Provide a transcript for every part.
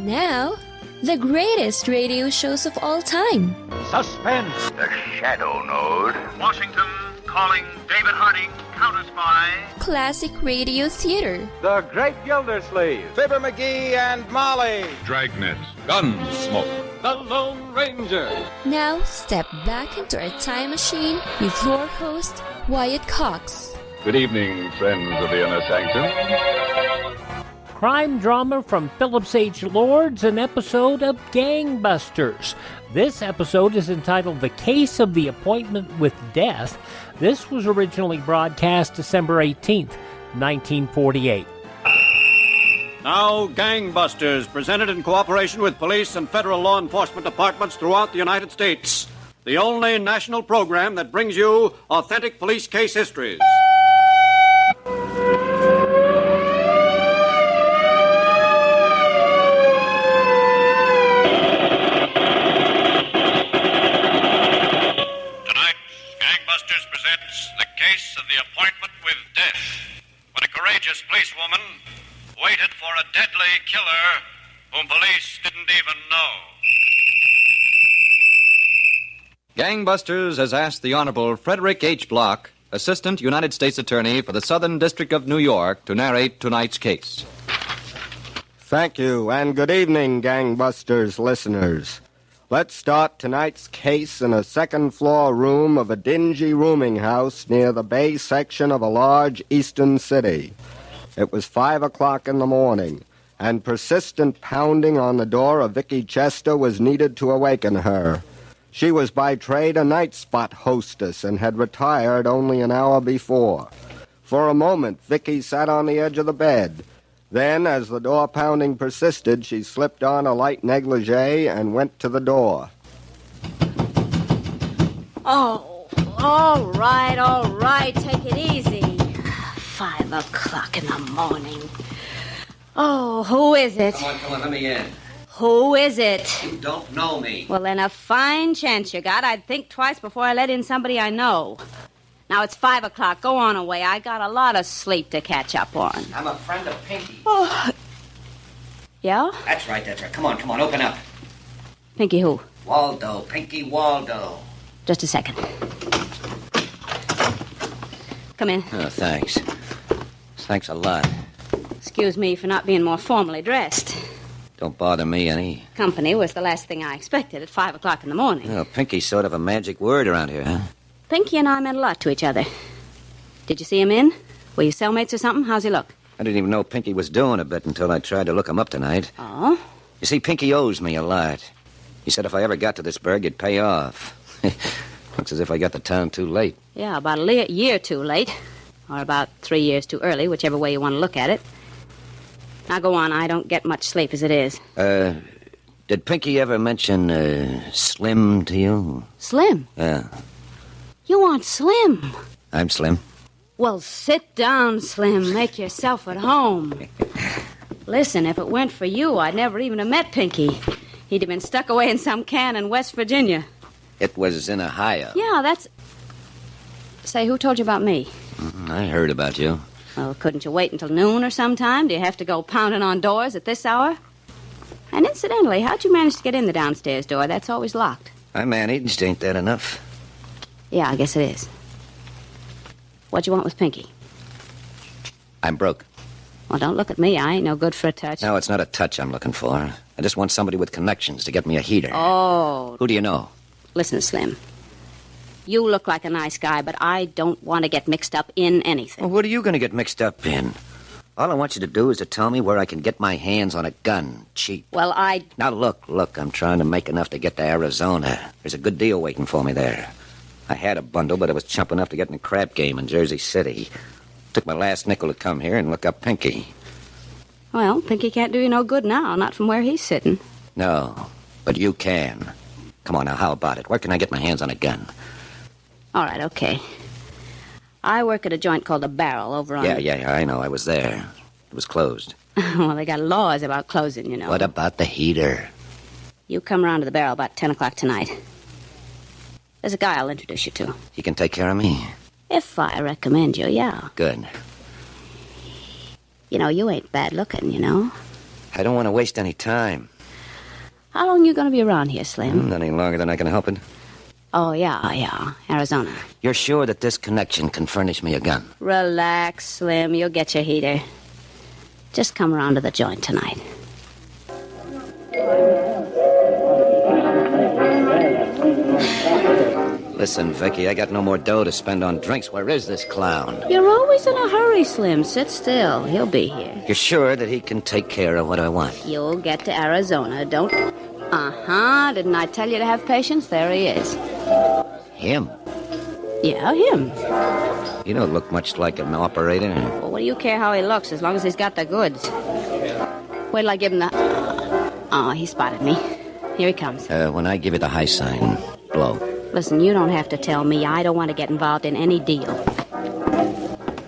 Now, the greatest radio shows of all time. Suspense. The Shadow Node. Washington calling David Harding, counter-spy. Classic radio theater. The Great Gildersleeve. Fibber McGee and Molly. Dragnet. Gunsmoke. The Lone Ranger. Now, step back into our time machine with your host, Wyatt Cox. Good evening, friends of the Inner Sanctum. Crime drama from Phillips H. Lord's, an episode of Gangbusters. This episode is entitled The Case of the Appointment with Death. This was originally broadcast December 18th, 1948. Now, Gangbusters, presented in cooperation with police and federal law enforcement departments throughout the United States. The only national program that brings you authentic police case histories. The appointment with death, when a courageous policewoman waited for a deadly killer whom police didn't even know. Gangbusters has asked the Honorable Frederick H. Block, Assistant United States Attorney for the Southern District of New York, to narrate tonight's case. Thank you, and good evening, Gangbusters listeners. Let's start tonight's case in a second-floor room of a dingy rooming house near the bay section of a large eastern city. It was 5 o'clock in the morning, and persistent pounding on the door of Vicky Chester was needed to awaken her. She was by trade a night spot hostess and had retired only an hour before. For a moment, Vicky sat on the edge of the bed. Then, as the door pounding persisted, she slipped on a light negligee and went to the door. Oh, all right, take it easy. 5 o'clock in the morning. Oh, who is it? Come on, let me in. Who is it? You don't know me. Well, then a fine chance you got. I'd think twice before I let in somebody I know. Now, it's 5 o'clock. Go on away. I got a lot of sleep to catch up on. I'm a friend of Pinky. Oh. Yeah? That's right. Come on, open up. Pinky who? Waldo, Pinky Waldo. Just a second. Come in. Oh, thanks. Thanks a lot. Excuse me for not being more formally dressed. Don't bother me any. Company was the last thing I expected at 5 o'clock in the morning. Oh, Pinky's sort of a magic word around here, huh? Pinky and I meant a lot to each other. Did you see him in? Were you cellmates or something? How's he look? I didn't even know Pinky was doing a bit until I tried to look him up tonight. Oh? You see, Pinky owes me a lot. He said if I ever got to this burg, he'd pay off. Looks as if I got to town too late. Yeah, about a year too late. Or about 3 years too early, whichever way you want to look at it. Now go on, I don't get much sleep as it is. Did Pinky ever mention, Slim to you? Slim? Yeah. You want Slim? I'm Slim. Well, sit down, Slim. Make yourself at home. Listen, if it weren't for you, I'd never even have met Pinky. He'd have been stuck away in some can in West Virginia. It was in Ohio. Yeah, that's... Say, who told you about me? I heard about you. Well, couldn't you wait until noon or sometime? Do you have to go pounding on doors at this hour? And incidentally, how'd you manage to get in the downstairs door? That's always locked. I managed. Ain't that enough? Yeah, I guess it is. What you want with Pinky? I'm broke. Well, don't look at me. I ain't no good for a touch. No, it's not a touch I'm looking for. I just want somebody with connections to get me a heater. Oh. Who do you know? Listen, Slim. You look like a nice guy, but I don't want to get mixed up in anything. Well, what are you going to get mixed up in? All I want you to do is to tell me where I can get my hands on a gun, cheap. Well, Now, look, I'm trying to make enough to get to Arizona. There's a good deal waiting for me there. I had a bundle, but it was chump enough to get in a crap game in Jersey City. Took my last nickel to come here and look up Pinky. Well, Pinky can't do you no good now, not from where he's sitting. No, but you can. Come on now, how about it? Where can I get my hands on a gun? All right, okay. I work at a joint called The Barrel over on... Yeah, I know. I was there. It was closed. Well, they got laws about closing, you know. What about the heater? You come around to The Barrel about 10 o'clock tonight. There's a guy I'll introduce you to. He can take care of me? If I recommend you, yeah. Good. You know, you ain't bad looking, you know. I don't want to waste any time. How long you going to be around here, Slim? Not any longer than I can help it. Oh, yeah. Arizona. You're sure that this connection can furnish me a gun? Relax, Slim. You'll get your heater. Just come around to the joint tonight. Listen, Vicky, I got no more dough to spend on drinks. Where is this clown? You're always in a hurry, Slim. Sit still. He'll be here. You're sure that he can take care of what I want? You'll get to Arizona. Don't... Uh-huh. Didn't I tell you to have patience? There he is. Him? Yeah, him. You don't look much like an operator. Well, what do you care how he looks, as long as he's got the goods? Wait till I give him the... Oh, he spotted me. Here he comes. When I give you the high sign, blow. Listen, you don't have to tell me. I don't want to get involved in any deal.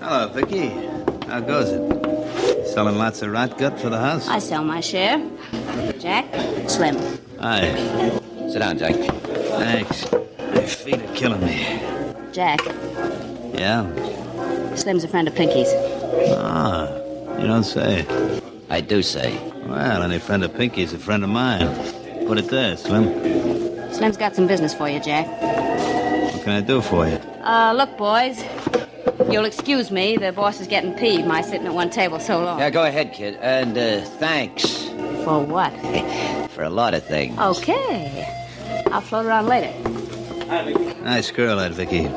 Hello, Vicky. How goes it? Selling lots of rot gut for the house? I sell my share. Jack, Slim. Hi. Sit down, Jack. Thanks. My feet are killing me. Jack. Yeah? Slim's a friend of Pinky's. Ah, you don't say. I do say. Well, any friend of Pinky's a friend of mine. Put it there, Slim. Slim's got some business for you, Jack. What can I do for you? Look, boys. You'll excuse me. The boss is getting peeved, my sitting at one table so long. Yeah, go ahead, kid. And, thanks. For what? For a lot of things. Okay. I'll float around later. Nice girl, that Vicky.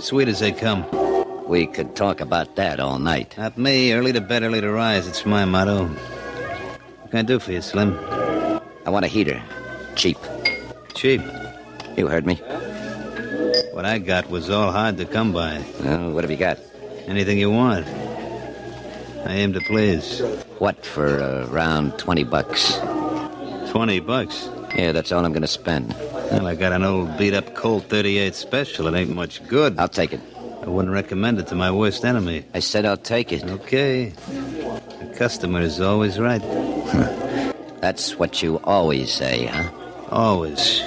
Sweet as they come. We could talk about that all night. Not me. Early to bed, early to rise. It's my motto. What can I do for you, Slim? I want a heater. Cheap. Cheap? You heard me. What I got was all hard to come by. Well, what have you got? Anything you want. I aim to please. What for around $20? $20? Yeah, that's all I'm going to spend. Well, I got an old beat-up Colt 38 special. It ain't much good. I'll take it. I wouldn't recommend it to my worst enemy. I said I'll take it. Okay. The customer is always right. That's what you always say, huh? Always.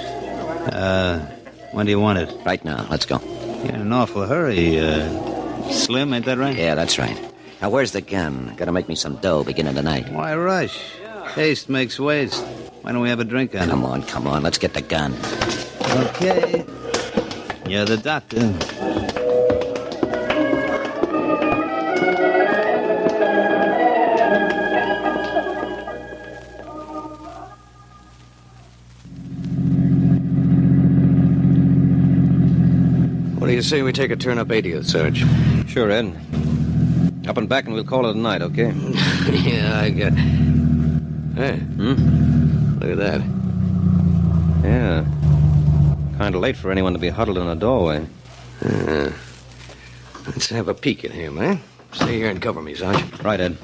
When do you want it? Right now. Let's go. You're in an awful hurry. Slim, ain't that right? Yeah, that's right. Now, where's the gun? Gotta make me some dough beginning tonight. Why rush? Haste makes waste. Why don't we have a drink on it? Come on. Let's get the gun. Okay. You're the doctor. What do you say we take a turn up 80th, Sarge? Sure, Ed. Up and back and we'll call it a night, okay? Yeah, I got... Hey. Look at that. Yeah. Kind of late for anyone to be huddled in a doorway. Let's have a peek at him, eh? Stay here and cover me, Sarge. Right, Ed.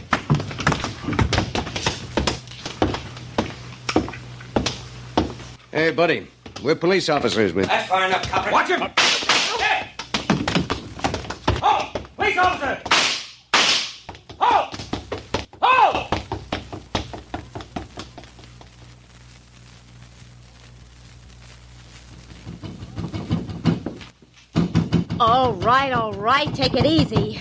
Hey, buddy. We're police officers with... That's far enough, copper. Watch him! Hey! Halt! Police officer! Halt! Halt! All right. Take it easy.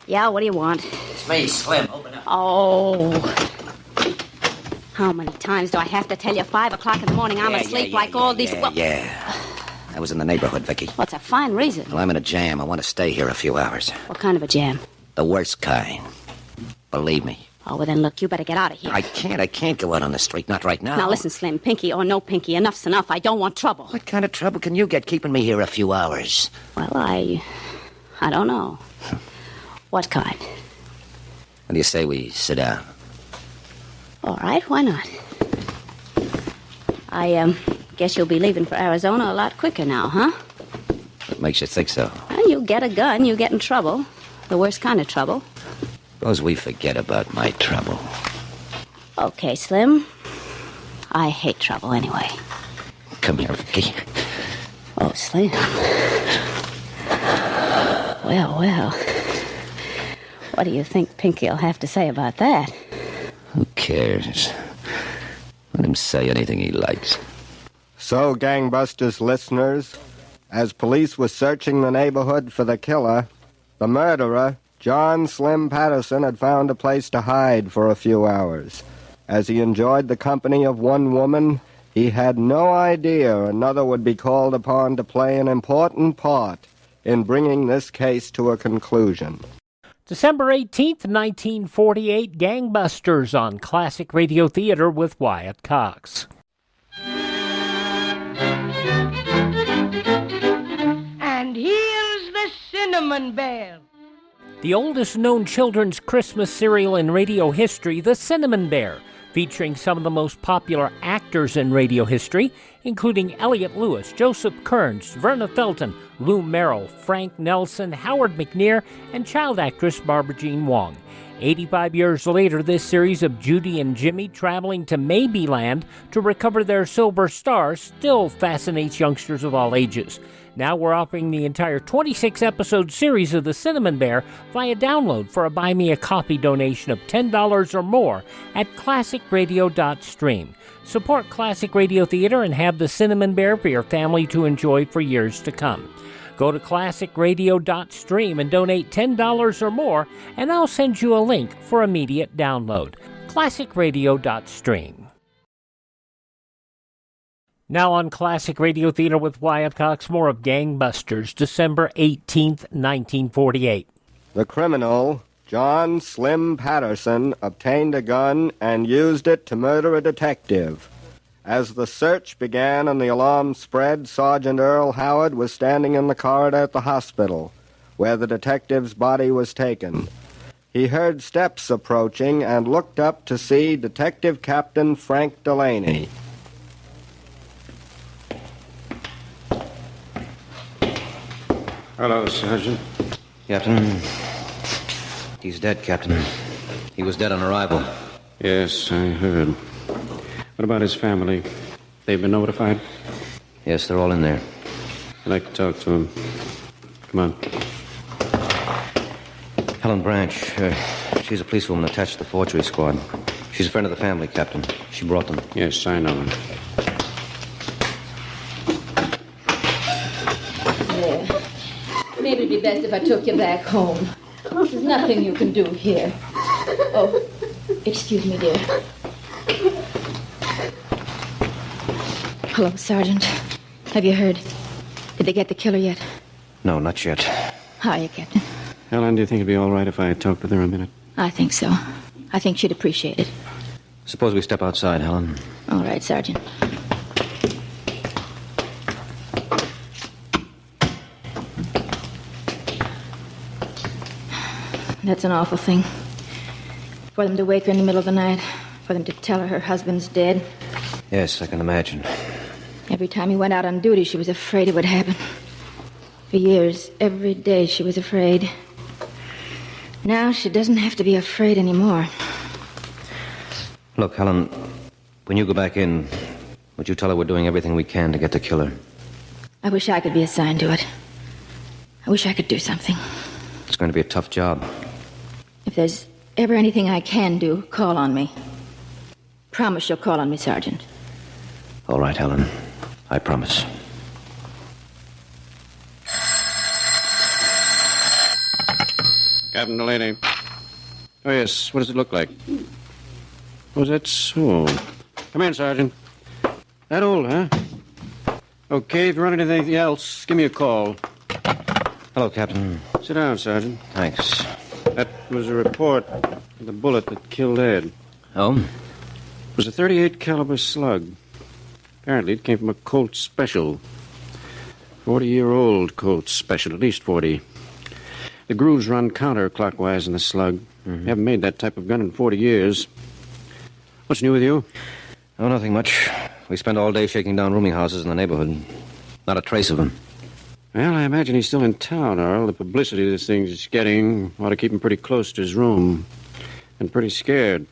Yeah, what do you want? It's me, Slim. Open up. Oh. How many times do I have to tell you? 5 o'clock in the morning, I'm asleep like all these... Yeah. I was in the neighborhood, Vicky. What's a fine reason? Well, I'm in a jam. I want to stay here a few hours. What kind of a jam? The worst kind. Believe me. Oh, well, then, look, you better get out of here. I can't go out on the street. Not right now. Now, listen, Slim, Pinky or no Pinky, enough's enough. I don't want trouble. What kind of trouble can you get keeping me here a few hours? Well, I don't know. What kind? What do you say we sit down? All right, why not? I guess you'll be leaving for Arizona a lot quicker now, huh? What makes you think so? Well, you get a gun, you get in trouble. The worst kind of trouble. Suppose we forget about my trouble. Okay, Slim. I hate trouble anyway. Come here, Vicky. Oh, Slim. Well. What do you think Pinky'll have to say about that? Who cares? Let him say anything he likes. So, Gangbusters listeners, as police were searching the neighborhood for the killer, the murderer, John Slim Patterson, had found a place to hide for a few hours. As he enjoyed the company of one woman, he had no idea another would be called upon to play an important part in bringing this case to a conclusion. December 18th, 1948, Gangbusters on Classic Radio Theater with Wyatt Cox. And here's the Cinnamon Bear. The oldest known children's Christmas serial in radio history, The Cinnamon Bear, featuring some of the most popular actors in radio history, including Elliot Lewis, Joseph Kearns, Verna Felton, Lou Merrill, Frank Nelson, Howard McNear, and child actress Barbara Jean Wong. 85 years later, this series of Judy and Jimmy traveling to Maybeland to recover their silver star still fascinates youngsters of all ages. Now we're offering the entire 26-episode series of The Cinnamon Bear via download for a Buy Me a Coffee donation of $10 or more at classicradio.stream. Support Classic Radio Theater and have The Cinnamon Bear for your family to enjoy for years to come. Go to classicradio.stream and donate $10 or more, and I'll send you a link for immediate download. classicradio.stream. Now on Classic Radio Theater with Wyatt Cox, more of Gangbusters, December 18th, 1948. The criminal, John Slim Patterson, obtained a gun and used it to murder a detective. As the search began and the alarm spread, Sergeant Earl Howard was standing in the corridor at the hospital, where the detective's body was taken. He heard steps approaching and looked up to see Detective Captain Frank Delaney. Hello, Sergeant. Captain. He's dead, Captain. He was dead on arrival. Yes, I heard. What about his family? They've been notified? Yes, they're all in there. I'd like to talk to him. Come on. Helen Branch. She's a policewoman attached to the forgery squad. She's a friend of the family, Captain. She brought them. Yes, I know her. Maybe it'd be best if I took you back home. There's nothing you can do here. Oh, excuse me, dear. Hello, Sergeant. Have you heard? Did they get the killer yet? No, not yet. How are you, Captain? Helen, do you think it'd be all right if I talked with her a minute? I think so. I think she'd appreciate it. Suppose we step outside, Helen. All right, Sergeant. That's an awful thing. For them to wake her in the middle of the night. For them to tell her husband's dead. Yes, I can imagine. Every time he went out on duty, she was afraid it would happen. For years, every day she was afraid. Now she doesn't have to be afraid anymore. Look, Helen, when you go back in, would you tell her we're doing everything we can to get the killer? I wish I could be assigned to it. I wish I could do something. It's going to be a tough job. If there's ever anything I can do, call on me. Promise you'll call on me, Sergeant. All right, Helen. I promise. Captain Delaney. Oh, yes. What does it look like? Oh, is that so? Come in, Sergeant. That old, huh? Okay, if you run into anything else, give me a call. Hello, Captain. Sit down, Sergeant. Thanks. That was a report of the bullet that killed Ed. Oh? It was a .38 caliber slug. Apparently, it came from a Colt Special. 40-year-old Colt Special, at least 40. The grooves run counterclockwise in the slug. Mm-hmm. Haven't made that type of gun in 40 years. What's new with you? Oh, nothing much. We spent all day shaking down rooming houses in the neighborhood. Not a trace of him. Well, I imagine he's still in town, Earl. The publicity this thing's getting ought to keep him pretty close to his room. And pretty scared.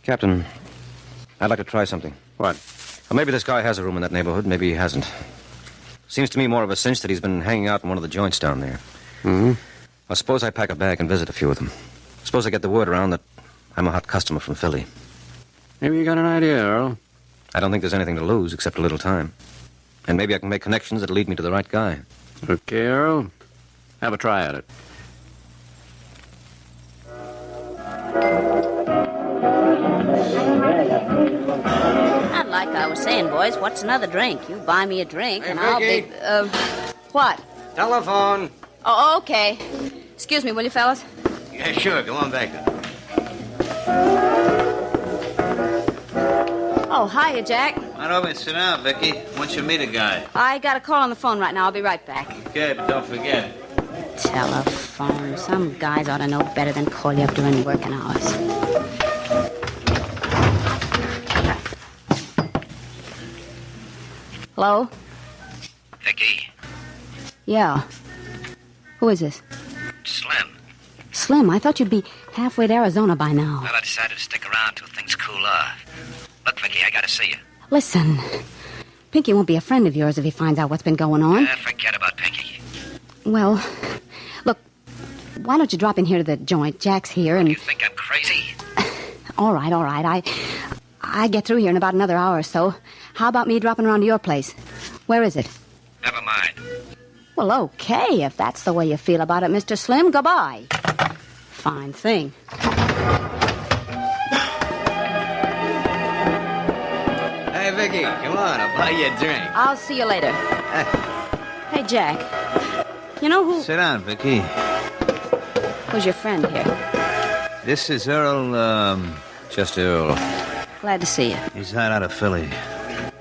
Captain, I'd like to try something. What? Well, maybe this guy has a room in that neighborhood. Maybe he hasn't. Seems to me more of a cinch that he's been hanging out in one of the joints down there. Mm-hmm. Well, suppose I pack a bag and visit a few of them. Suppose I get the word around that I'm a hot customer from Philly. Maybe you got an idea, Earl. I don't think there's anything to lose except a little time. And maybe I can make connections that'll lead me to the right guy. Okay, Earl. Have a try at it. saying, boys. What's another drink? You buy me a drink, Hey, and I'll be... Vicky. What? Telephone. Oh, okay. Excuse me, will you, fellas? Yeah, sure. Go on back. Oh, hiya, Jack. Why don't we sit down, Vicky? Once you meet a guy. I got a call on the phone right now. I'll be right back. Okay, but don't forget. Telephone. Some guys ought to know better than call you up during working hours. Hello? Vicky, Yeah. Who is this? Slim. Slim, I thought you'd be halfway to Arizona by now. Well, I decided to stick around till things cool off. Look, Vicky, I gotta see you. Listen, Pinky won't be a friend of yours if he finds out what's been going on. Forget about Pinky. Well, look, why don't you drop in here to the joint? Jack's here, and... You think I'm crazy? All right. I get through here in about another hour or so. How about me dropping around to your place? Where is it? Never mind. Well, okay, if that's the way you feel about it, Mr. Slim, goodbye. Fine thing. Hey, Vicky, come on. I'll buy you a drink. I'll see you later. Hey, Jack. You know who... Sit down, Vicky. Who's your friend here? This is Earl, Just Earl. Glad to see you. He's hot out of Philly.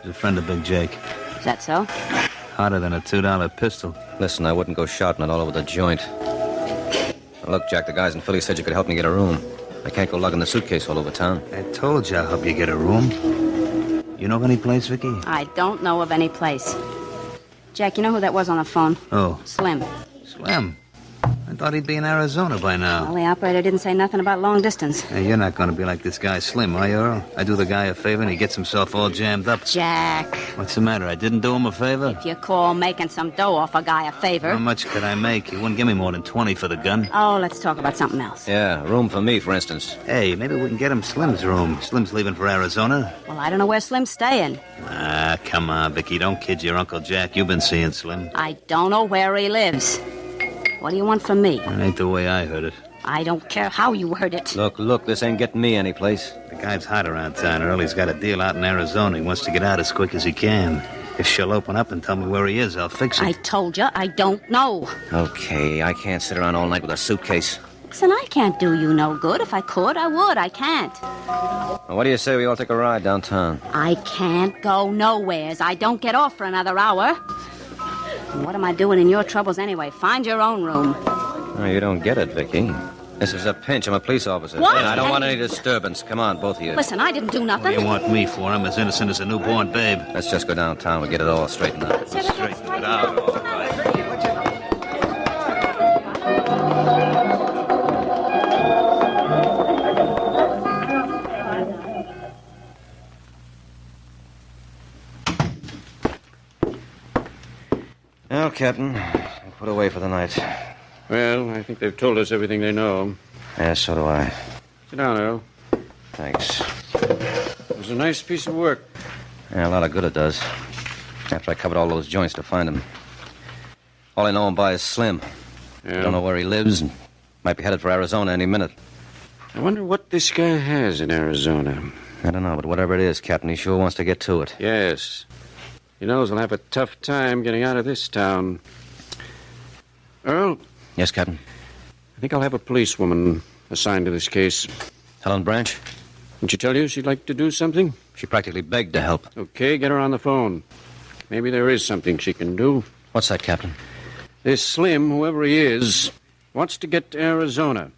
He's a friend of Big Jake. Is that so? Hotter than a $2 pistol. Listen, I wouldn't go shouting it all over the joint. Look, Jack, the guys in Philly said you could help me get a room. I can't go lugging the suitcase all over town. I told you I'll help you get a room. You know of any place, Vicky? I don't know of any place. Jack, you know who that was on the phone? Oh. Slim. Slim. I thought he'd be in Arizona by now. Well, the operator didn't say nothing about long distance. Hey, you're not going to be like this guy Slim, are you, Earl? I do the guy a favor and he gets himself all jammed up. Jack. What's the matter? I didn't do him a favor? If you call making some dough off a guy a favor... How much could I make? He wouldn't give me more than 20 for the gun. Oh, let's talk about something else. Yeah, room for me, for instance. Hey, maybe we can get him Slim's room. Slim's leaving for Arizona. Well, I don't know where Slim's staying. Ah, come on, Vicky. Don't kid your Uncle Jack. You've been seeing Slim. I don't know where he lives. What do you want from me? That ain't the way I heard it. I don't care how you heard it. Look, this ain't getting me anyplace. The guy's hot around town, Earl. He's got a deal out in Arizona. He wants to get out as quick as he can. If she'll open up and tell me where he is, I'll fix it. I told you, I don't know. Okay, I can't sit around all night with a suitcase. Listen, I can't do you no good. If I could, I would. I can't. Well, what do you say we all take a ride downtown? I can't go nowheres. I don't get off for another hour. What am I doing in your troubles anyway? Find your own room. Oh, you don't get it, Vicky. This is a pinch. I'm a police officer. What? And I don't want any disturbance. Come on, both of you. Listen, I didn't do nothing. What do you want me for? I'm as innocent as a newborn babe. Let's just go downtown. We'll get it all straightened out. Straighten it out, all right. Well, Captain, I'll put away for the night. Well, I think they've told us everything they know. Yeah, so do I. Sit down, Earl. Thanks. It was a nice piece of work. Yeah, a lot of good it does. After I covered all those joints to find him. All I know him by is Slim. Yeah. Don't know where he lives and might be headed for Arizona any minute. I wonder what this guy has in Arizona. I don't know, but whatever it is, Captain, he sure wants to get to it. Yes. He knows he'll have a tough time getting out of this town. Earl? Yes, Captain? I think I'll have a policewoman assigned to this case. Helen Branch? Didn't she tell you she'd like to do something? She practically begged to help. Okay, get her on the phone. Maybe there is something she can do. What's that, Captain? This Slim, whoever he is, wants to get to Arizona.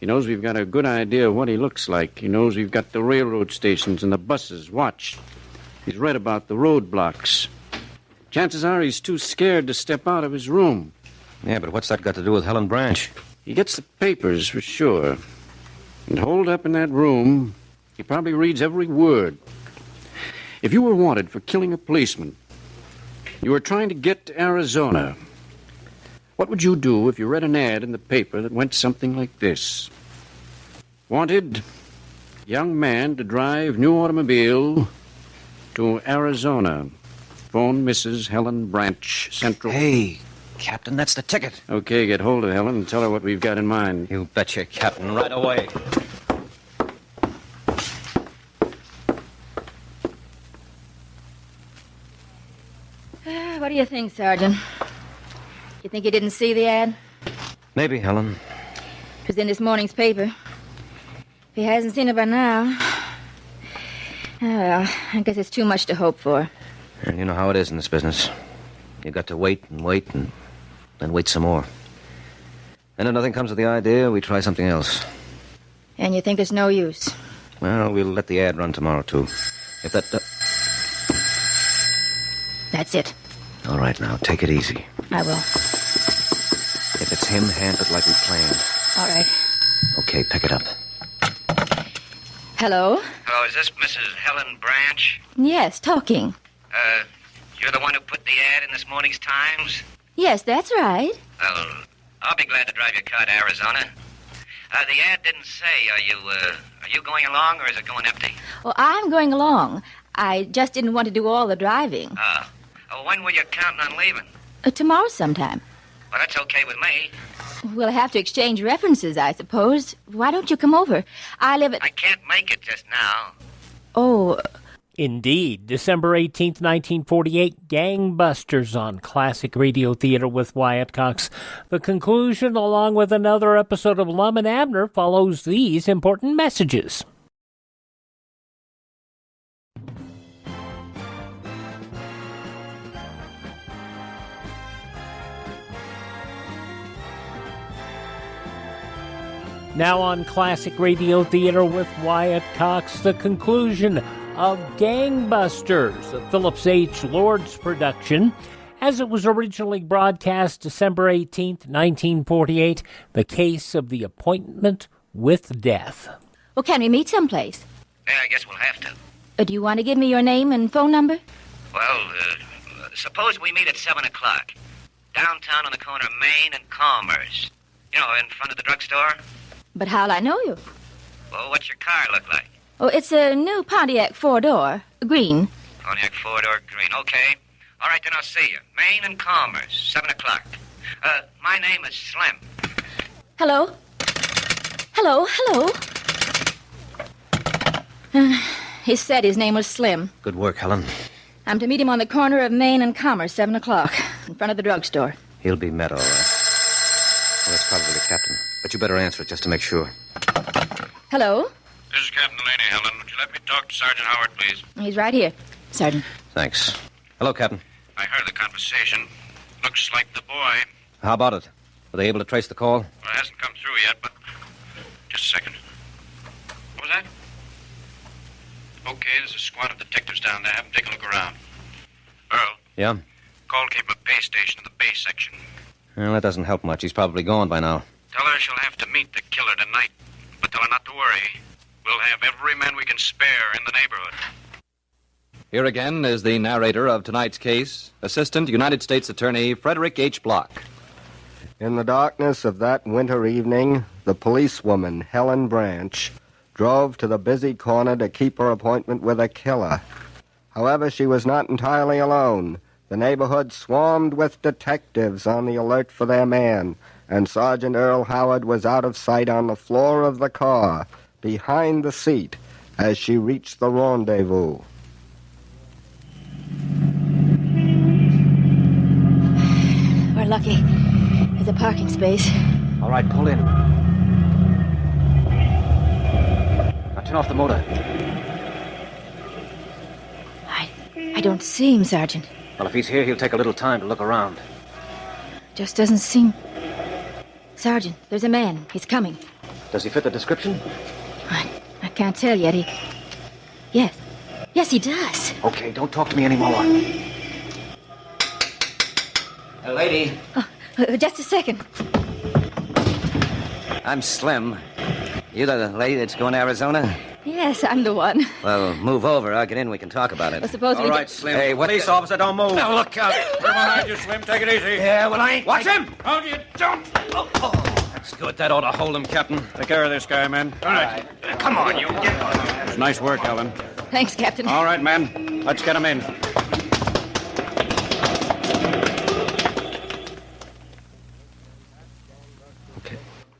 He knows we've got a good idea of what he looks like. He knows we've got the railroad stations and the buses watched. He's read about the roadblocks. Chances are he's too scared to step out of his room. Yeah, but what's that got to do with Helen Branch? He gets the papers, for sure. And holed up in that room, he probably reads every word. If you were wanted for killing a policeman, you were trying to get to Arizona, what would you do if you read an ad in the paper that went something like this? Wanted, young man to drive new automobile to Arizona. Phone Mrs. Helen Branch, Central... Hey, Captain, that's the ticket. Okay, get hold of Helen and tell her what we've got in mind. You betcha, Captain, right away. What do you think, Sergeant? You think he didn't see the ad? Maybe, Helen. It was in this morning's paper. If he hasn't seen it by now... Oh, well, I guess it's too much to hope for. And you know how it is in this business. You got to wait and wait and then wait some more. And if nothing comes of the idea, we try something else. And you think there's no use? Well, we'll let the ad run tomorrow, too. If that... That's it. All right, now, take it easy. I will. If it's him, hand it like we planned. All right. Okay, pick it up. Hello? Hello, is this Mrs. Helen Branch? Yes, talking. You're the one who put the ad in this morning's Times? Yes, that's right. Well, I'll be glad to drive your car to Arizona. The ad didn't say, are you going along or is it going empty? Well, I'm going along. I just didn't want to do all the driving. When were you counting on leaving? Tomorrow sometime. Well, that's okay with me. We'll have to exchange references, I suppose. Why don't you come over? I live at... I can't make it just now. Oh... Indeed, December 18th, 1948, Gangbusters on Classic Radio Theater with Wyatt Cox. The conclusion, along with another episode of Lum and Abner, follows these important messages. Now on Classic Radio Theater with Wyatt Cox, the conclusion of Gangbusters, a Phillips H. Lord's production. As it was originally broadcast December 18th, 1948, the case of the appointment with death. Well, can we meet someplace? Yeah, I guess we'll have to. Do you want to give me your name and phone number? Well, suppose we meet at 7 o'clock. Downtown on the corner of Main and Commerce. You know, in front of the drugstore. But how'll I know you? Well, what's your car look like? Oh, it's a new Pontiac four-door, green. Pontiac four-door green. Okay. All right, then I'll see you. Main and Commerce, 7 o'clock. My name is Slim. Hello? Hello? He said his name was Slim. Good work, Helen. I'm to meet him on the corner of Main and Commerce, 7 o'clock, in front of the drugstore. He'll be met, all right. Well, that's probably the captain. But you better answer it just to make sure. Hello? This is Captain Delaney, Helen. Would you let me talk to Sergeant Howard, please? He's right here, Sergeant. Thanks. Hello, Captain. I heard the conversation. Looks like the boy. How about it? Were they able to trace the call? Well, it hasn't come through yet, but... Just a second. What was that? Okay, there's a squad of detectives down there. Have them take a look around. Earl. Yeah? Call came from a base station in the base section. Well, that doesn't help much. He's probably gone by now. Tell her she'll have to meet the killer tonight. But tell her not to worry. We'll have every man we can spare in the neighborhood. Here again is the narrator of tonight's case, Assistant United States Attorney Frederick H. Block. In the darkness of that winter evening, the policewoman, Helen Branch, drove to the busy corner to keep her appointment with a killer. However, she was not entirely alone. The neighborhood swarmed with detectives on the alert for their man, and Sergeant Earl Howard was out of sight on the floor of the car, behind the seat, as she reached the rendezvous. We're lucky. There's a parking space. All right, pull in. Now turn off the motor. I don't see him, Sergeant. Well, if he's here, he'll take a little time to look around. Just doesn't seem... Sergeant, there's a man. He's coming. Does he fit the description? I can't tell yet. Yes, he does. Okay, don't talk to me anymore. Lady. Just a second. I'm Slim. You the lady that's going to Arizona? Yes, I'm the one. Well, move over. I'll get in. We can talk about it. Well, suppose All right, Slim. Hey, what Police officer, don't move. Now, look out. We're behind you, Slim. Take it easy. Yeah, well, I ain't... Watch him! Hold you, don't! That's good. That ought to hold him, Captain. Take care of this guy, man. All right. Come on, you. It's nice work, Helen. Thanks, Captain. All right, man. Let's get him in.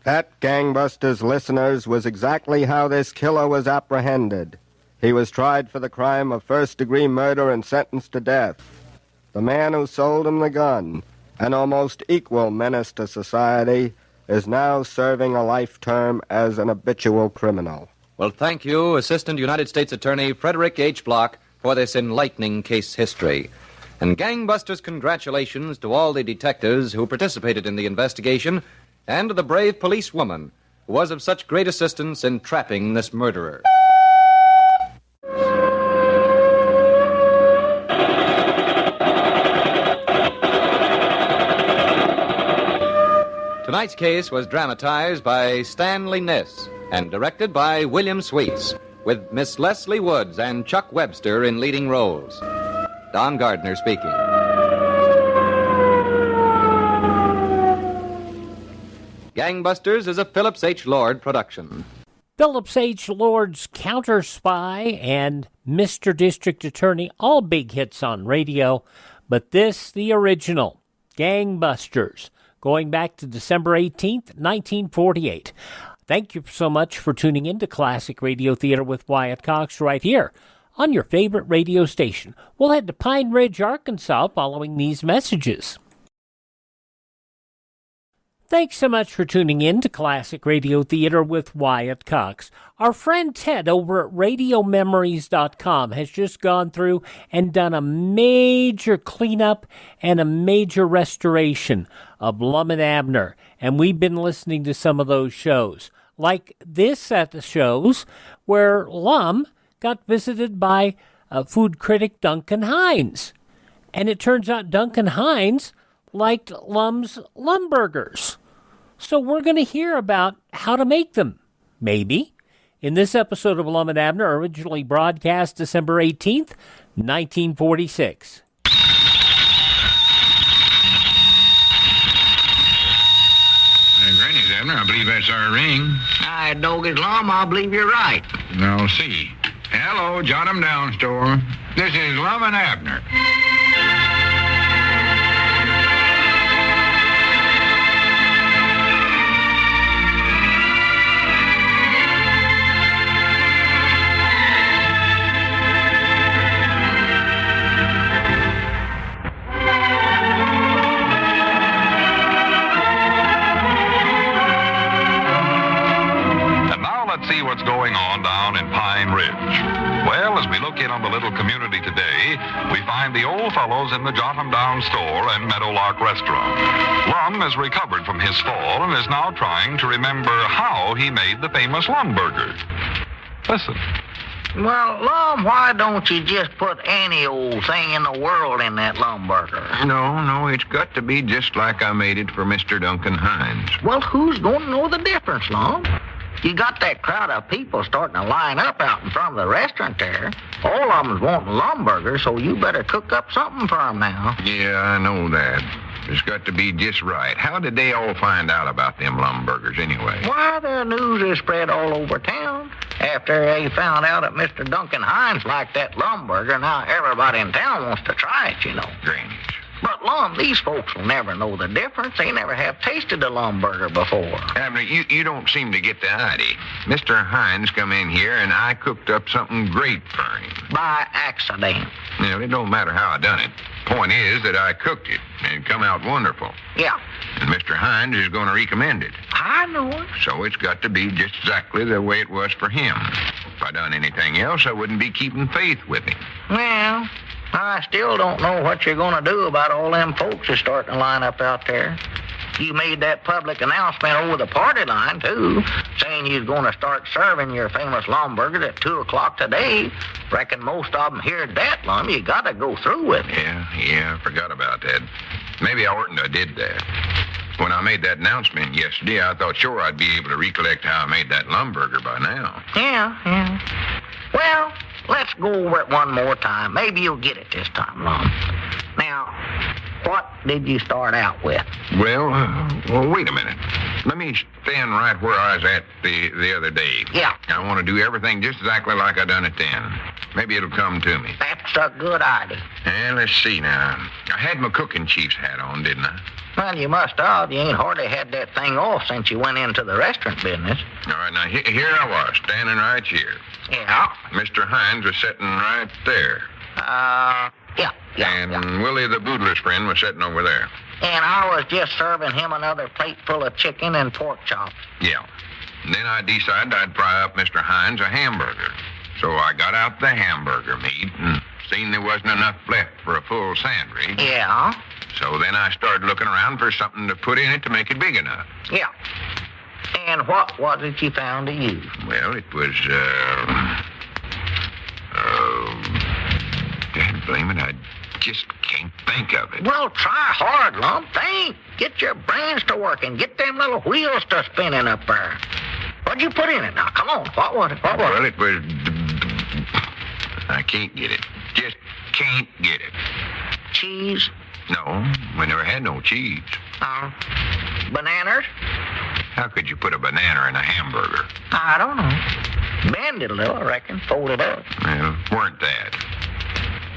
That, Gangbusters listeners, was exactly how this killer was apprehended. He was tried for the crime of first-degree murder and sentenced to death. The man who sold him the gun, an almost equal menace to society, is now serving a life term as an habitual criminal. Well, thank you, Assistant United States Attorney Frederick H. Block, for this enlightening case history. And Gangbusters, congratulations to all the detectives who participated in the investigation and to the brave policewoman who was of such great assistance in trapping this murderer. Tonight's case was dramatized by Stanley Niss and directed by William Sweets, with Miss Leslie Woods and Chuck Webster in leading roles. Don Gardner speaking. Gangbusters is a Phillips H. Lord production. Phillips H. Lord's Counter Spy and Mr. District Attorney, all big hits on radio, but this, the original, Gangbusters, going back to December 18th, 1948. Thank you so much for tuning in to Classic Radio Theater with Wyatt Cox right here on your favorite radio station. We'll head to Pine Ridge, Arkansas following these messages. Thanks so much for tuning in to Classic Radio Theater with Wyatt Cox. Our friend Ted over at RadioMemories.com has just gone through and done a major cleanup and a major restoration of Lum and Abner, and we've been listening to some of those shows. Like this set of shows where Lum got visited by food critic Duncan Hines. And it turns out Duncan Hines liked Lum's Lumbergers. So we're going to hear about how to make them, maybe, in this episode of Lum and Abner, originally broadcast December 18th, 1946. Granny's, Abner. I believe that's our ring. I dog his Lum. I believe you're right. Now, see. Hello, jot 'em down, store. This is Lum and Abner. See what's going on down in Pine Ridge. Well, as we look in on the little community today, we find the old fellows in the Jot 'em Down store and Meadowlark restaurant. Lum has recovered from his fall and is now trying to remember how he made the famous Lumbergers. Listen. Well, Lum, why don't you just put any old thing in the world in that Lumberger? No, it's got to be just like I made it for Mr. Duncan Hines. Well, who's going to know the difference, Lum? You got that crowd of people starting to line up out in front of the restaurant there. All of them's wanting Lumbergers, so you better cook up something for them now. Yeah, I know that. It's got to be just right. How did they all find out about them Lumbergers anyway? Why, the news is spread all over town. After they found out that Mr. Duncan Hines liked that Lumberger, now everybody in town wants to try it, you know. Grannies. But, Lum, these folks will never know the difference. They never have tasted a Lumberger before. Abner, you don't seem to get the idea. Mr. Hines come in here, and I cooked up something great for him. By accident. Yeah, it don't matter how I done it. Point is that I cooked it, and it come out wonderful. Yeah. And Mr. Hines is going to recommend it. I know it. So it's got to be just exactly the way it was for him. If I done anything else, I wouldn't be keeping faith with him. Well, I still don't know what you're going to do about all them folks that's starting to line up out there. You made that public announcement over the party line, too, saying you're going to start serving your famous Lumbergers at 2 o'clock today. Reckon most of them heard that, Lum. You got to go through with it. Yeah, I forgot about that. Maybe I oughtn't have did that. When I made that announcement yesterday, I thought sure I'd be able to recollect how I made that Lumberger by now. Yeah. Well, let's go over it one more time. Maybe you'll get it this time, Lum. Now, what did you start out with? Well, wait a minute. Let me stand right where I was at the other day. Yeah. I want to do everything just exactly like I done it then. Maybe it'll come to me. That's a good idea. And let's see now. I had my cooking chief's hat on, didn't I? Well, you must have. You ain't hardly had that thing off since you went into the restaurant business. All right, now, here I was, standing right here. Yeah. Mr. Hines was sitting right there. Yeah. And Willie the boodler's friend was sitting over there. And I was just serving him another plate full of chicken and pork chops. Yeah. And then I decided I'd fry up Mr. Hines a hamburger. So I got out the hamburger meat and seen there wasn't enough left for a full sandwich. Yeah? So then I started looking around for something to put in it to make it big enough. Yeah. And what was it you found to use? Well, it was, Dad blame it, I just can't think of it. Well, try hard, Lump. Think. Get your brains to working. Get them little wheels to spinning up there. What'd you put in it now? Come on. What was it? Well, it was... I can't get it. Just can't get it. Cheese? No, we never had no cheese. Bananas? How could you put a banana in a hamburger? I don't know. Bend it a little, I reckon. Fold it up. Well, weren't that.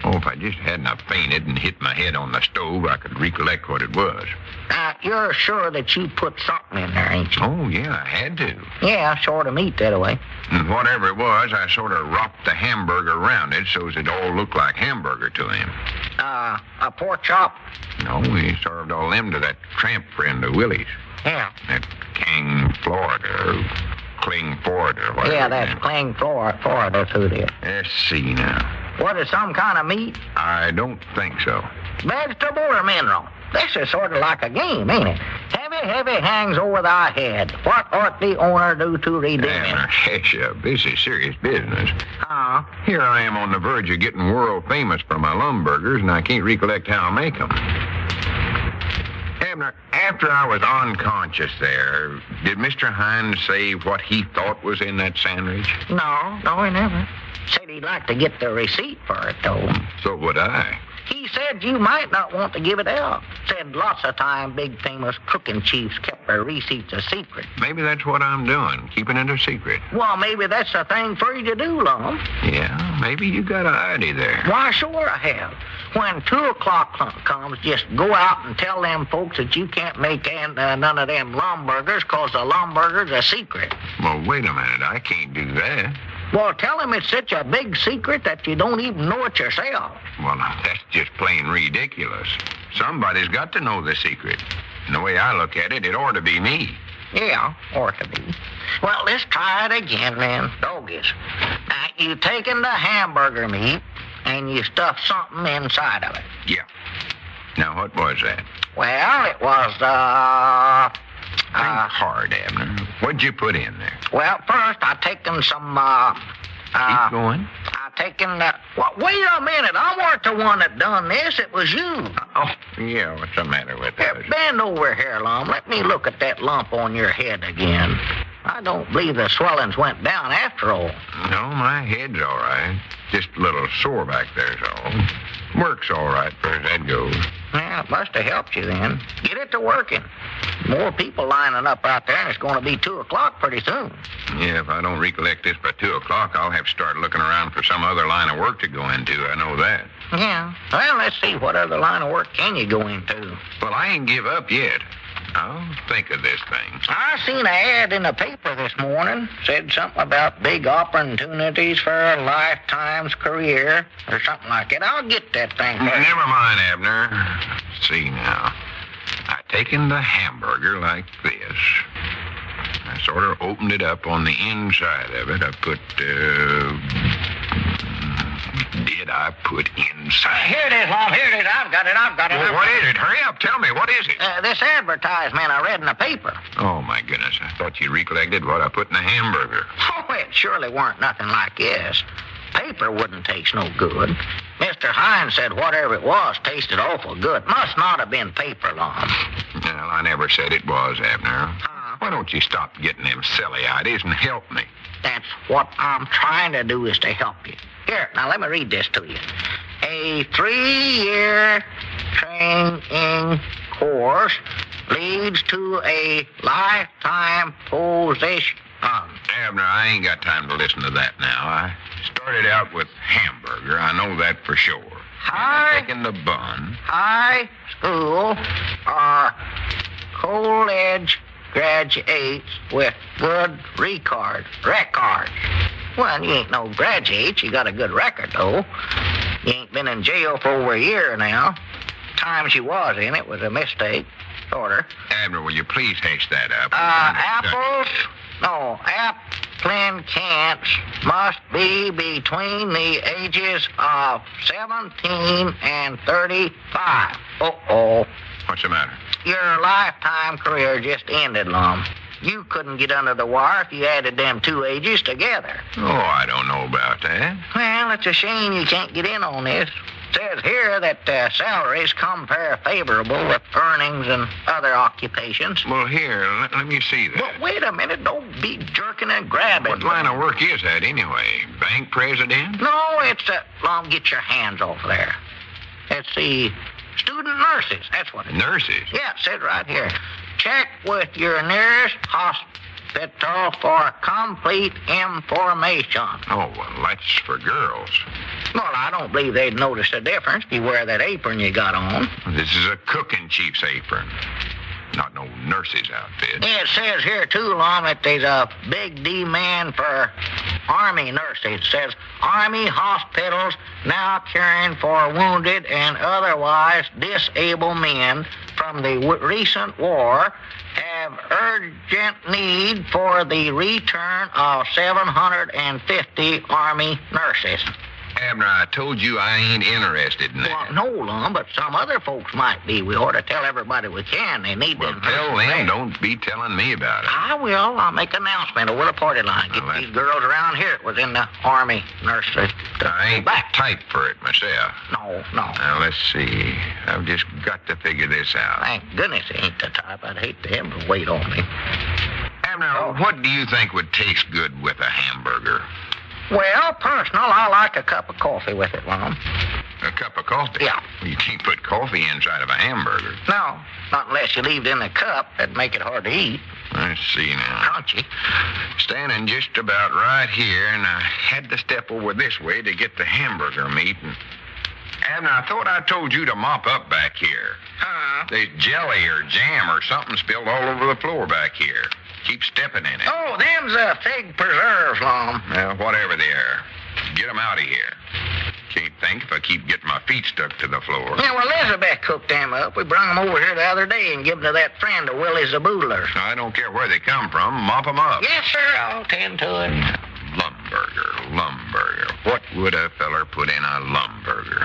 Oh, if I just hadn't have fainted and hit my head on the stove, I could recollect what it was. You're sure that you put something in there, ain't you? Oh, yeah, I had to. Yeah, sort of meat that way. And whatever it was, I sort of wrapped the hamburger around it so it all looked like hamburger to him. A pork chop? No, we served all them to that tramp friend of Willie's. Yeah. That King, Florida, or Kling Ford, or whatever. Yeah, that's Kling Florida, that's who it is. Let's see now. What, is some kind of meat? I don't think so. Vegetable or mineral? This is sort of like a game, ain't it? Heavy hangs over thy head. What ought the owner do to redeem it? This is serious business. Here I am on the verge of getting world famous for my Lumbergers, and I can't recollect how I make them. Abner, after I was unconscious there, did Mr. Hines say what he thought was in that sandwich? No, he never. Said he'd like to get the receipt for it, though. So would I. He said you might not want to give it out. Said lots of time big famous cooking chiefs kept their receipts a secret. Maybe that's what I'm doing, keeping it a secret. Well, maybe that's the thing for you to do, Lum. Yeah, maybe you got an idea there. Why, sure I have. When 2 o'clock comes, just go out and tell them folks that you can't make none of them Lumbergers, 'cause the Lumbergers are secret. Well, wait a minute. I can't do that. Well, tell them it's such a big secret that you don't even know it yourself. Well, now, that's just plain ridiculous. Somebody's got to know the secret. And the way I look at it, it ought to be me. Yeah, ought to be. Well, let's try it again, then. Doggies. Now, you taken the hamburger meat, and you stuffed something inside of it. Yeah. Now, what was that? Well, it was, Think hard, Abner. What'd you put in there? Well, first, I taken some, Keep going. I taken, well, wait a minute. I weren't the one that done this. It was you. Oh, yeah, what's the matter with that? Bend over here, Lum. Let me look at that lump on your head again. I don't believe the swellings went down after all. No, my head's all right. Just a little sore back there's all. Works all right far as that goes. Yeah, it must have helped you then. Get it to working. More people lining up out there, and it's going to be 2 o'clock pretty soon. Yeah, if I don't recollect this by 2 o'clock, I'll have to start looking around for some other line of work to go into. I know that. Yeah. Well, let's see. What other line of work can you go into? Well, I ain't give up yet. I'll think of this thing. I seen an ad in the paper this morning. Said something about big opportunities for a lifetime's career or something like that. I'll get that thing. Never mind, Abner. Let's see now. I taken the hamburger like this. I sort of opened it up on the inside of it. I put, did I put inside? Here it is, Mom. Here it is. I've got it. Well, what is it? Hurry up. Tell me. What is it? This advertisement I read in the paper. Oh, my goodness. I thought you recollected what I put in the hamburger. Oh, it surely weren't nothing like this. Paper wouldn't taste no good. Mr. Hines said whatever it was tasted awful good. Must not have been paper, Lum. Well, I never said it was, Abner. Why don't you stop getting them silly ideas and help me? That's what I'm trying to do, is to help you. Here, now let me read this to you. A 3-year training course leads to a lifetime position. Abner, I ain't got time to listen to that now. I started out with hamburger. I know that for sure. Taking the bun. High school or college graduates with good record. Well, you ain't no graduate. You got a good record, though. You ain't been in jail for over a year now. Time she was in it was a mistake. Sorta. Abner, will you please hash that up? Apples? No, applicants must be between the ages of 17 and 35. Uh-oh. What's the matter? Your lifetime career just ended, Lum. You couldn't get under the wire if you added them two ages together. Oh, I don't know about that. Well, it's a shame you can't get in on this. It says here that salaries compare favorable with earnings and other occupations. Well, here, let me see that. Well, wait a minute. Don't be jerking and grabbing. What line of work is that, anyway? Bank president? No, it's Lum, get your hands off there. It's the student nurses. That's what it is. Nurses? Yeah, it says right here. Check with your nearest hospital for complete information. Oh, well, that's for girls. Well, I don't believe they'd notice the difference if you wear that apron you got on. This is a cooking chief's apron. Not no nurse's outfit. Yeah, it says here, too, Lum, that there's a big demand for Army nurses. It says Army hospitals now caring for wounded and otherwise disabled men from the recent war have urgent need for the return of 750 Army nurses. Abner, I told you I ain't interested in that. Well, no, Lum, but some other folks might be. We ought to tell everybody we can. They need them. Tell them. Don't be telling me about it. I will. I'll make an announcement over the party line. Get these girls around here. It was in the Army nursery. I ain't type for it myself. No. Now, let's see. I've just got to figure this out. Thank goodness it ain't the type. I'd hate to have to wait on me. Abner, what do you think would taste good with a hamburger? Well, personal, I like a cup of coffee with it, Lum. A cup of coffee? Yeah. You can't put coffee inside of a hamburger. No, not unless you leave it in the cup. That'd make it hard to eat. Let's see now. Crunchy. Standing just about right here, and I had to step over this way to get the hamburger meat. And Abner, I thought I told you to mop up back here. Huh? There's jelly or jam or something spilled all over the floor back here. Keep stepping in it. Oh, them's fig preserves, Lum. Well, whatever they are. Get them out of here. Can't think if I keep getting my feet stuck to the floor. Yeah, well, Elizabeth cooked them up. We brung them over here the other day and give them to that friend of Willie's the Boodler. I don't care where they come from. Mop them up. Yes, sir. I'll tend to it. Lumberger. What would a feller put in a lumberger?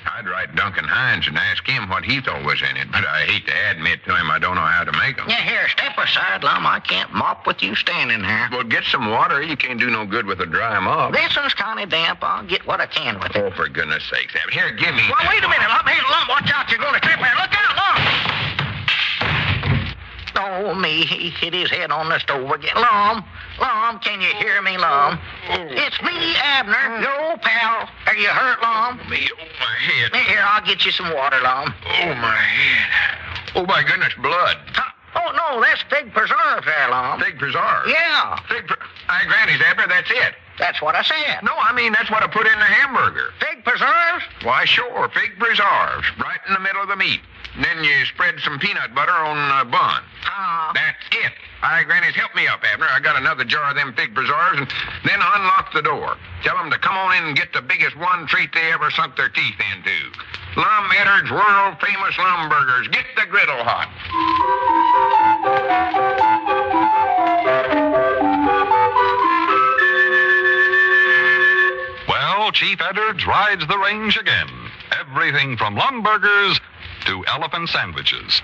I'd write Duncan Hines and ask him what he thought was in it, but I hate to admit to him I don't know how to make them. Yeah, here, step aside, Lum. I can't mop with you standing there. Well, get some water. You can't do no good with a dry mop. This one's kind of damp. I'll get what I can with it. Oh, for goodness sakes, Abby. Here, give me... Well, wait a minute, Lum. Hey, Lum, watch out. You're going to trip there. Look out, Lum. Oh, me. He hit his head on the stove again. Lum, can you hear me, Lum? It's me, Abner, your old pal. Are you hurt, Lum? Me, my head. Here, I'll get you some water, Lum. Oh, my head. Oh, my goodness, blood. Oh, no, that's fig preserves there, Lum. Fig preserves? Yeah. Granny's, Abner, that's it. That's what I said. No, I mean, that's what I put in the hamburger. Fig preserves? Why, sure, fig preserves. Right in the middle of the meat. And then you spread some peanut butter on a bun. That's it. Granny's, help me up, Abner. I got another jar of them fig preserves, and then unlock the door. Tell them to come on in and get the biggest one treat they ever sunk their teeth into. Lum Eddard's world-famous Lumbergers. Get the griddle hot. Well, Chief Eddard's rides the range again. Everything from Lumbergers to elephant sandwiches.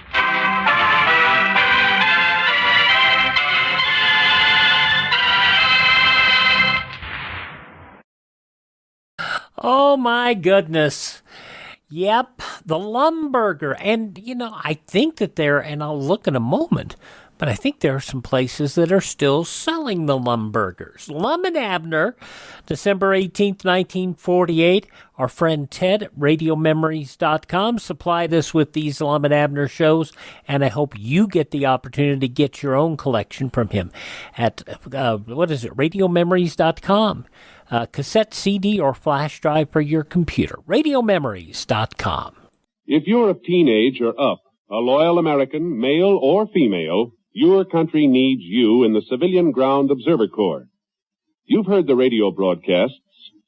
Oh, my goodness. Yep, the Lumberger. And, I think that and I'll look in a moment, but I think there are some places that are still selling the Lumbergers. Lum and Abner, December 18th, 1948. Our friend Ted at RadioMemories.com supplied us with these Lum and Abner shows, and I hope you get the opportunity to get your own collection from him at, RadioMemories.com. Cassette, CD, or flash drive for your computer. RadioMemories.com. If you're of teenage or up, a loyal American, male or female, your country needs you in the Civilian Ground Observer Corps. You've heard the radio broadcasts,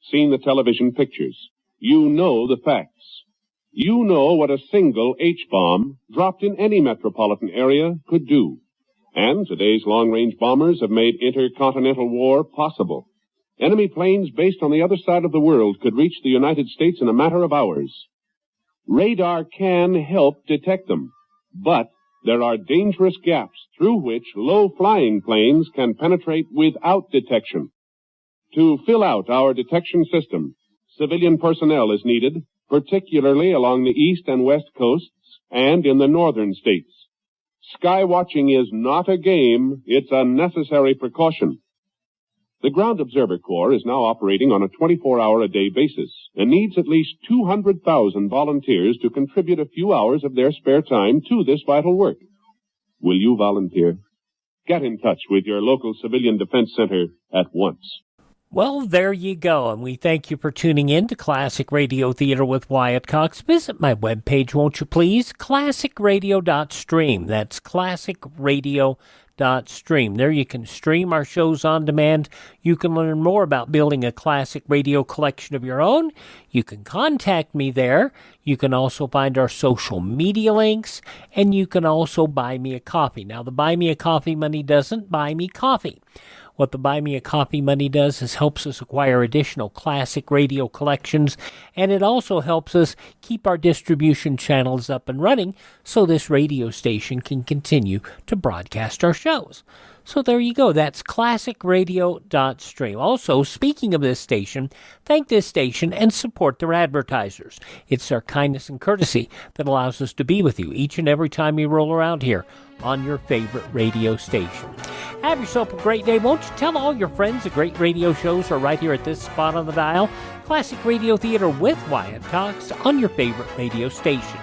seen the television pictures. You know the facts. You know what a single H-bomb dropped in any metropolitan area could do. And today's long-range bombers have made intercontinental war possible. Enemy planes based on the other side of the world could reach the United States in a matter of hours. Radar can help detect them, but there are dangerous gaps through which low-flying planes can penetrate without detection. To fill out our detection system, civilian personnel is needed, particularly along the east and west coasts and in the northern states. Sky watching is not a game, it's a necessary precaution. The Ground Observer Corps is now operating on a 24-hour-a-day basis and needs at least 200,000 volunteers to contribute a few hours of their spare time to this vital work. Will you volunteer? Get in touch with your local Civilian Defense Center at once. Well, there you go, and we thank you for tuning in to Classic Radio Theater with Wyatt Cox. Visit my webpage, won't you please? ClassicRadio.stream. That's ClassicRadio.stream. There you can stream our shows on demand. You can learn more about building a classic radio collection of your own. You can contact me there. You can also find our social media links, and you can also buy me a coffee. Now, the Buy Me a Coffee money doesn't buy me coffee. What the Buy Me a Coffee money does is helps us acquire additional classic radio collections, and it also helps us keep our distribution channels up and running so this radio station can continue to broadcast our shows. So there you go. That's classicradio.stream. Also, speaking of this station, thank this station and support their advertisers. It's their kindness and courtesy that allows us to be with you each and every time we roll around here on your favorite radio station. Have yourself a great day. Won't you tell all your friends the great radio shows are right here at this spot on the dial? Classic Radio Theater with Wyatt Cox on your favorite radio station.